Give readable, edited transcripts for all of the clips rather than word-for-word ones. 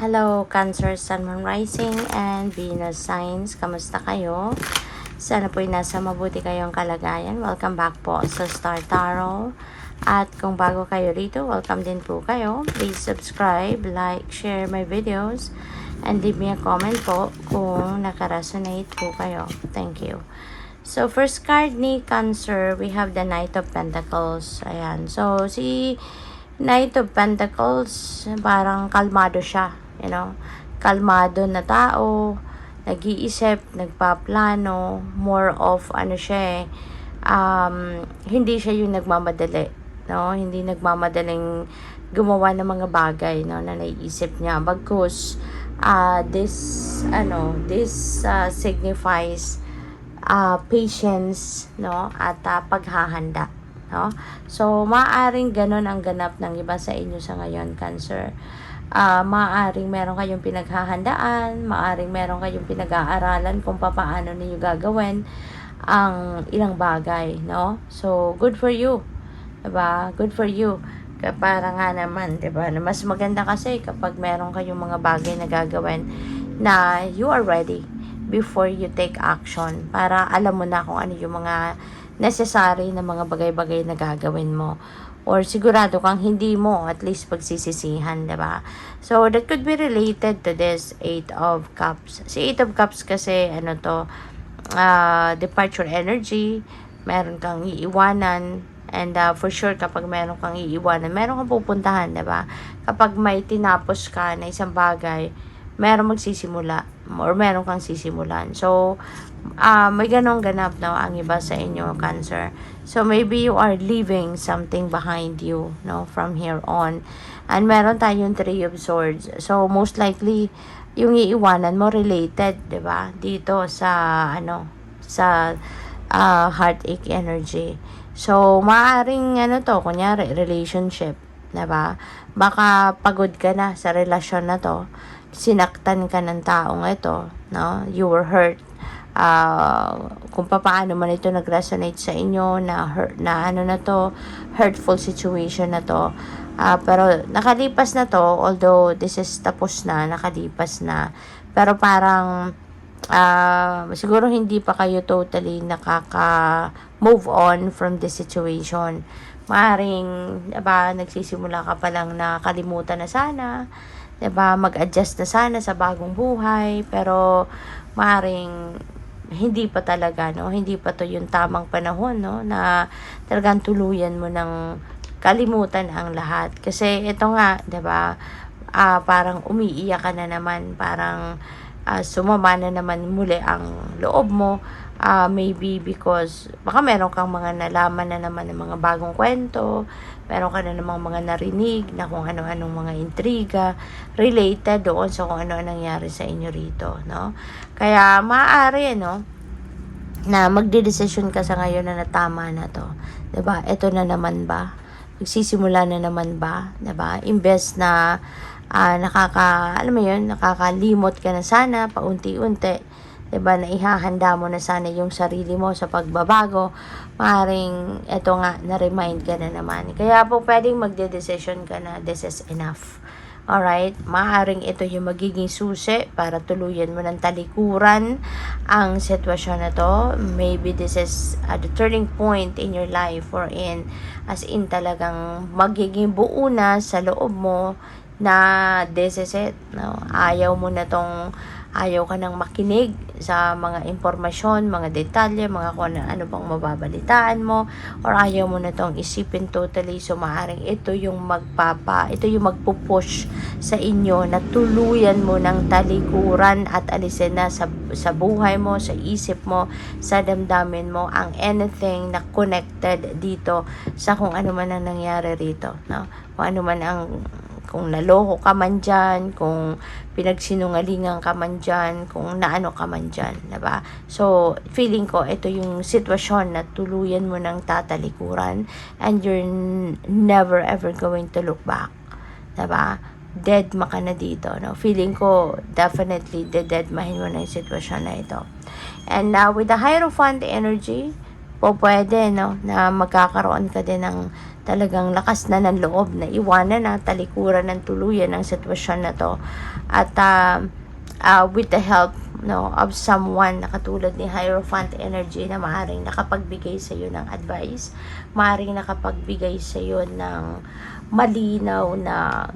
Hello, Cancer, Sun, Moon, Rising, and Venus signs. Kamusta kayo? Sana po'y nasa mabuti kayong kalagayan. Welcome back po sa Star Tarot. At kung bago kayo rito, welcome din po kayo. Please subscribe, like, share my videos, and leave me a comment po kung nakaresonate po kayo. Thank you. So, first card ni Cancer, we have the Knight of Pentacles. Ayan. So, si Knight of Pentacles, parang kalmado siya. You know, kalmado na tao, nag-iisip, nagpaplano, more of ano siya hindi siya yung nagmamadali, no? Hindi nagmamadaling gumawa ng mga bagay, no, na naiisip niya. Bagkus this signifies patience, no, at paghahanda, no? So maaring ganun ang ganap ng iba sa inyo sa ngayon, Cancer. Maaring meron kayong pinaghahandaan, maaring meron kayong pinag-aaralan kung paano niyo gagawin ang ilang bagay, no? So, good for you. Diba? Good for you. Para nga naman, diba? Mas maganda kasi kapag meron kayong mga bagay na gagawin na you are ready before you take action. Para alam mo na kung ano yung mga necessary na mga bagay-bagay na gagawin mo. Or sigurado kang hindi mo at least pagsisisihan, diba? So, that could be related to this 8 of Cups. Si 8 of Cups kasi, departure energy, meron kang iiwanan, and for sure, kapag meron kang iiwanan, meron kang pupuntahan, diba? Kapag may tinapos ka na isang bagay, meron magsisimula, or meron kang sisimulan. So, may ganong ganap na ang iba sa inyo, Cancer. So, maybe you are leaving something behind you, no, from here on. And meron tayong 3 of Swords. So, most likely, yung iiwanan mo related, diba? Dito sa, heartache energy. So, maaring, kunyari, relationship, diba? Baka pagod ka na sa relasyon na to. Sinaktan ka ng taong ito, no? You were hurt. Kung paano man ito nag-resonate sa inyo na hurtful situation na to, pero nakalipas na to, although this is tapos na, nakalipas na, pero parang siguro hindi pa kayo totally nakaka-move on from this situation. Maaring, diba, nagsisimula ka pa lang na kalimutan na sana, diba, mag-adjust na sana sa bagong buhay, pero maaring hindi pa talaga, no? Hindi pa to yung tamang panahon, no? Na talagang tuluyan mo ng kalimutan ang lahat. Kasi ito nga, 'di ba? Parang umiiyak ka na naman, parang sumama na naman muli ang loob mo. Maybe because baka meron kang mga nalaman na naman ng mga bagong kwento, meron ka na namang mga narinig na kung ano-anong mga intriga related doon sa kung ano nangyari sa inyo rito, no? Kaya maaari, no, na magdedesisyon ka sa ngayon na tama na to, 'di ba? Ito na naman ba? Magsisimula na naman ba, 'di ba? Imbes na nakakalimot ka na sana paunti-unti, 'di ba, na ihahanda mo na sana yung sarili mo sa pagbabago, maaaring eto nga na-remind ka na naman. Kaya po pwedeng magde-decision ka na this is enough. Alright, maaaring ito yung magiging susi para tuluyan mo ng talikuran ang sitwasyon na to. Maybe this is the turning point in your life, or as in talagang magiging buo na sa loob mo na this is it, no? Ayaw ka nang makinig sa mga impormasyon, mga detalye, mga kung ano bang mababalitaan mo, or ayaw mo na tong isipin totally. So, maaaring ito yung magpupush sa inyo na tuluyan mo ng talikuran at alisin na sa buhay mo, sa isip mo, sa damdamin mo, ang anything na connected dito sa kung ano man ang nangyari rito, no? Kung ano man kung naloko ka man dyan, kung pinagsinungalingan ka man dyan, kung naano ka man dyan, diba? So, feeling ko, ito yung sitwasyon na tuluyan mo ng tatalikuran and you're never ever going to look back, diba? Dead ma ka na dito, no? Feeling ko, definitely, deadmahin mo na yung sitwasyon na ito. And with the Hierophant energy, po pwede, no, na magkakaroon ka din ng talagang lakas na ng loob na iwanan na talikuran ng tuluyan ng sitwasyon na to. At with the help of someone na katulad ni Hierophant energy na maaaring nakapagbigay sa iyo ng advice, maaaring nakapagbigay sa iyo ng malinaw na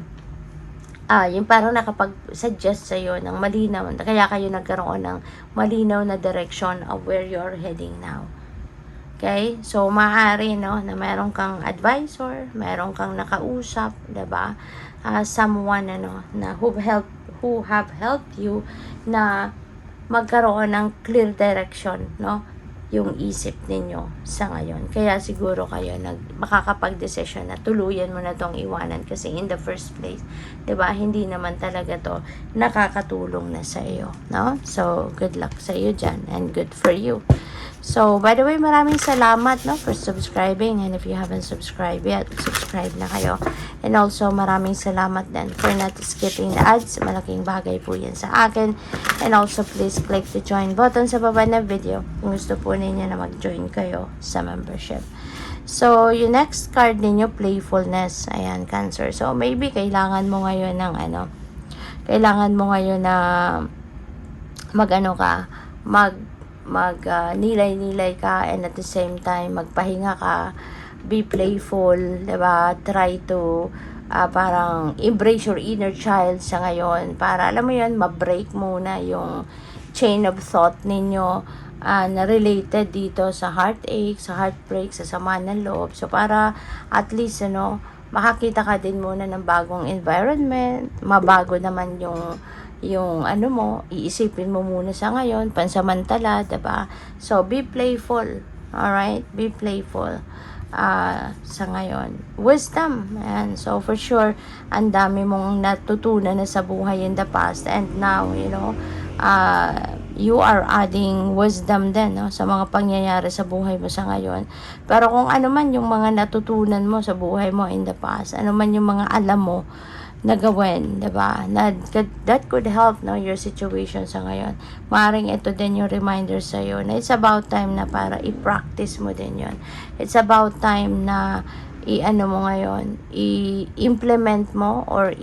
yung parang nakapag-suggest sa iyo ng malinaw, kaya kayo nagkaroon ng malinaw na direction of where you're heading now. Okay? So, maaari, na meron kang advisor, meron kang nakausap, diba? Someone, na who have helped you na magkaroon ng clear direction, yung isip ninyo sa ngayon. Kaya siguro kayo makakapag-decision na tuluyan mo na tong iwanan kasi in the first place, 'di ba? Hindi naman talaga to nakakatulong na sa iyo, So, good luck sa iyo diyan and good for you. So, by the way, maraming salamat for subscribing, and if you haven't subscribed yet, subscribe na kayo. And also, maraming salamat din for not skipping the ads. Malaking bagay po yan sa akin. And also, please click the join button sa baba ng video kung gusto po ninyo na mag-join kayo sa membership. So, yung next card ninyo, playfulness. Ayan, Cancer. So, maybe kailangan mo ngayon ng nilay-nilay ka, and at the same time magpahinga ka, be playful, diba? Try to parang embrace your inner child sa ngayon para alam mo yun, ma-break muna yung chain of thought ninyo na related dito sa heartache, sa heartbreak, sa sama ng loob. So para at least makakita ka din muna ng bagong environment, mabago naman yung iisipin mo muna sa ngayon, pansamantala, diba? So, be playful, alright? Be playful sa ngayon. Wisdom, ayan. So, for sure, ang dami mong natutunan na sa buhay in the past, and now, you are adding wisdom din, sa mga pangyayari sa buhay mo sa ngayon. Pero kung ano man yung mga natutunan mo sa buhay mo in the past, ano man yung mga alam mo na gawin, diba? That could help your situation sa ngayon. Maring ito din yung reminder sa iyo na it's about time na para i-practice mo din yon. It's about time na i-implement mo or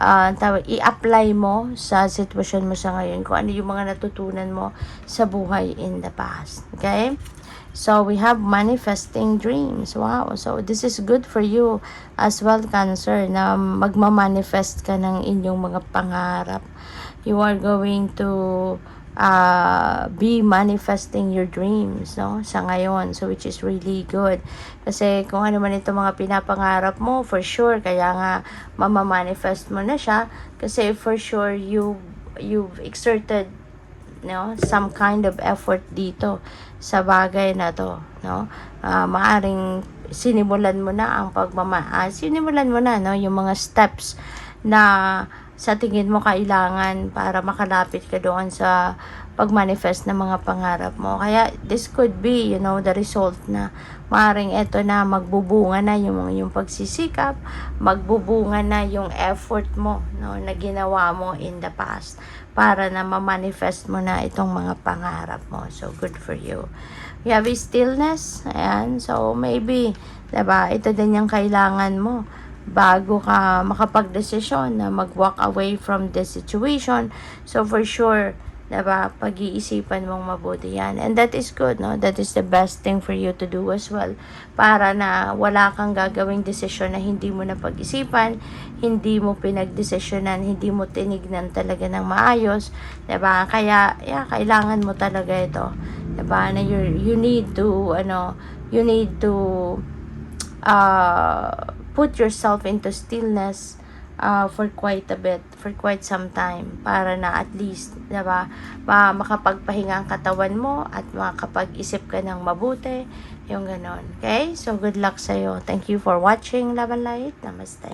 i-apply mo sa sitwasyon mo sa ngayon kung ano yung mga natutunan mo sa buhay in the past. Okay? So, we have manifesting dreams. Wow. So, this is good for you as well, Cancer, na magmamanifest ka ng inyong mga pangarap. You are going to be manifesting your dreams, sa ngayon. So, which is really good. Kasi kung ano man ito mga pinapangarap mo, for sure, kaya nga mamamanifest mo na siya. Kasi for sure, you've exerted some kind of effort dito sa bagay na to, maaring sinimulan mo na yung mga steps na sa tingin mo kailangan para makalapit ka doon sa pag-manifest ng mga pangarap mo. Kaya this could be, the result na maaring eto na magbubunga na yung pagsisikap, magbubunga na yung effort mo, na ginawa mo in the past para na ma-manifest mo na itong mga pangarap mo. So, good for you. We have a stillness. Ayan. So, maybe, diba, ito din yung kailangan mo bago ka makapag-desisyon na mag-walk away from this situation. So, for sure, diba, pag-iisipan mong mabuti yan. And that is good, That is the best thing for you to do as well. Para na wala kang gagawing desisyon na hindi mo na pag-isipan, hindi mo pinag-desisyonan, hindi mo tinignan talaga ng maayos, diba? Kaya, kailangan mo talaga ito. Diba? Na you need to put yourself into stillness for quite some time para na at least, diba, makapagpahinga ang katawan mo at makapag-isip ka ng mabuti, yung ganon. Okay? So, good luck sa'yo. Thank you for watching. Love and light. Namaste.